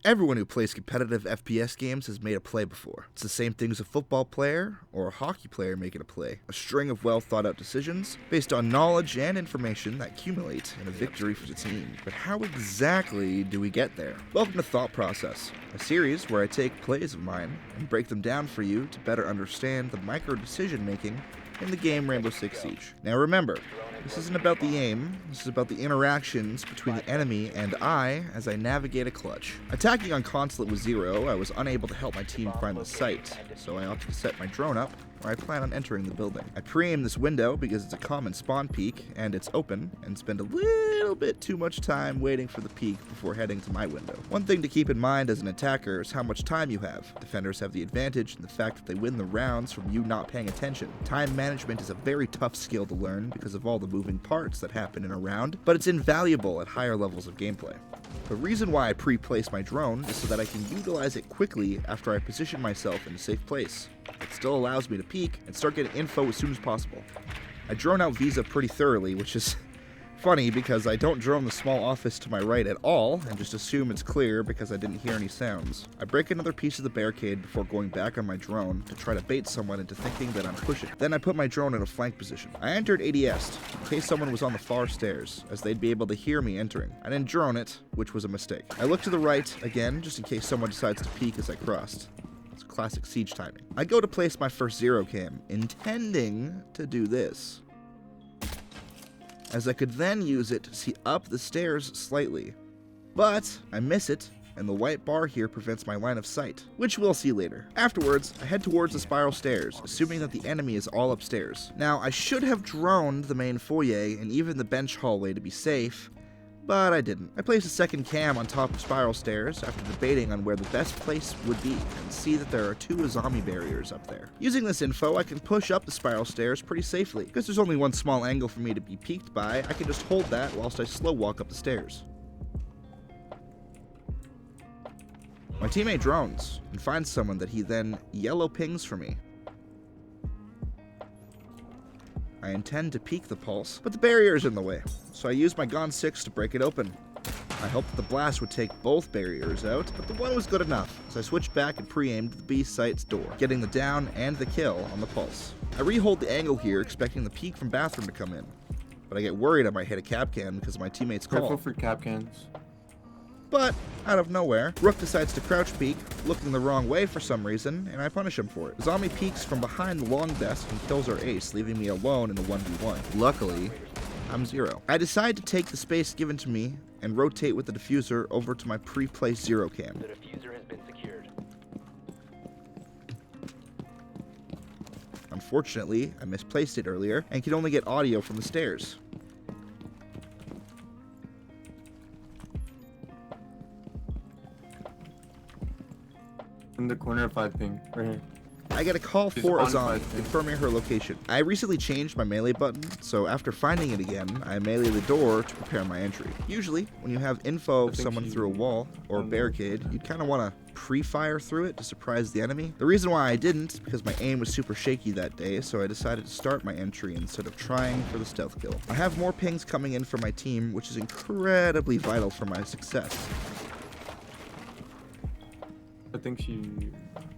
Everyone who plays competitive FPS games has made a play before. It's the same thing as a football player or a hockey player making a play. A string of well thought out decisions based on knowledge and information that accumulate in a victory for the team. But how exactly do we get there? Welcome to Thought Process, a series where I take plays of mine and break them down for you to better understand the micro decision making in the game Rainbow Six Siege. Now remember, this isn't about the aim, this is about the interactions between the enemy and I as I navigate a clutch. Attacking on Consulate with Zero, I was unable to help my team find the site, so I opted to set my drone up where I plan on entering the building. I pre-aim this window because it's a common spawn peak and it's open, and spend a little bit too much time waiting for the peak before heading to my window. One thing to keep in mind as an attacker is how much time you have. Defenders have the advantage in the fact that they win the rounds from you not paying attention. Time management is a very tough skill to learn because of all the moving parts that happen in a round, but it's invaluable at higher levels of gameplay. The reason why I pre-place my drone is so that I can utilize it quickly after I position myself in a safe place. It still allows me to peek and start getting info as soon as possible. I drone out Visa pretty thoroughly, which is funny because I don't drone the small office to my right at all and just assume it's clear because I didn't hear any sounds. I break another piece of the barricade before going back on my drone to try to bait someone into thinking that I'm pushing. Then I put my drone in a flank position. I entered ADS in case someone was on the far stairs, as they'd be able to hear me entering. I didn't drone it, which was a mistake. I looked to the right again just in case someone decides to peek as I crossed. Classic Siege timing. I go to place my first zero cam, intending to do this, as I could then use it to see up the stairs slightly. But I miss it, and the white bar here prevents my line of sight, which we'll see later. Afterwards, I head towards the spiral stairs, assuming that the enemy is all upstairs. Now, I should have droned the main foyer and even the bench hallway to be safe, but I didn't. I placed a second cam on top of spiral stairs after debating on where the best place would be and see that there are two zombie barriers up there. Using this info, I can push up the spiral stairs pretty safely. Because there's only one small angle for me to be peeked by, I can just hold that whilst I slow walk up the stairs. My teammate drones and finds someone that he then yellow pings for me. I intend to peek the pulse, but the barrier is in the way, so I use my Gon 6 to break it open. I hoped that the blast would take both barriers out, but the one was good enough, so I switched back and pre-aimed the B site's door, getting the down and the kill on the pulse. I re-hold the angle here, expecting the peek from bathroom to come in, but I get worried I might hit a Kapkan because of my teammate's call. Careful for Kapkans. But, out of nowhere, Rook decides to crouch peek, looking the wrong way for some reason, and I punish him for it. Zombie peeks from behind the long desk and kills our ace, leaving me alone in the 1v1. Luckily, I'm Zero. I decide to take the space given to me and rotate with the diffuser over to my pre-placed Zero cam. The diffuser has been secured. Unfortunately, I misplaced it earlier and could only get audio from the stairs. In the corner of 5 ping, right here. I get a call She's for a on zombie, 5 ping. confirming her location. I recently changed my melee button, so after finding it again, I melee the door to prepare my entry. Usually, when you have info of someone through a wall or a barricade, you'd kind of want to pre-fire through it to surprise the enemy. The reason why I didn't is because my aim was super shaky that day, so I decided to start my entry instead of trying for the stealth kill. I have more pings coming in for my team, which is incredibly vital for my success. I think she...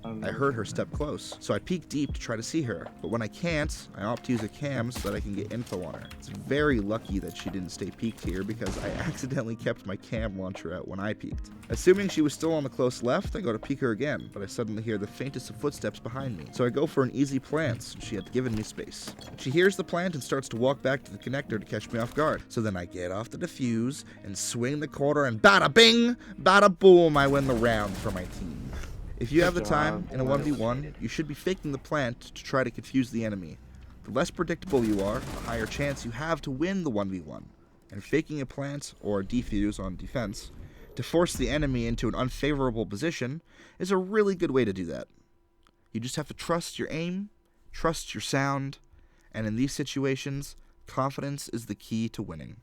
I heard her step close, so I peek deep to try to see her, but when I can't, I opt to use a cam so that I can get info on her. It's very lucky that she didn't stay peeked here because I accidentally kept my cam launcher out when I peeked. Assuming she was still on the close left, I go to peek her again, but I suddenly hear the faintest of footsteps behind me, so I go for an easy plant since she had given me space. She hears the plant and starts to walk back to the connector to catch me off guard, so then I get off the defuse and swing the quarter and bada bing, bada boom, I win the round for my team. If you have the time in a 1v1, you should be faking the plant to try to confuse the enemy. The less predictable you are, the higher chance you have to win the 1v1. And faking a plant or a defuse on defense to force the enemy into an unfavorable position is a really good way to do that. You just have to trust your aim, trust your sound, and in these situations, confidence is the key to winning.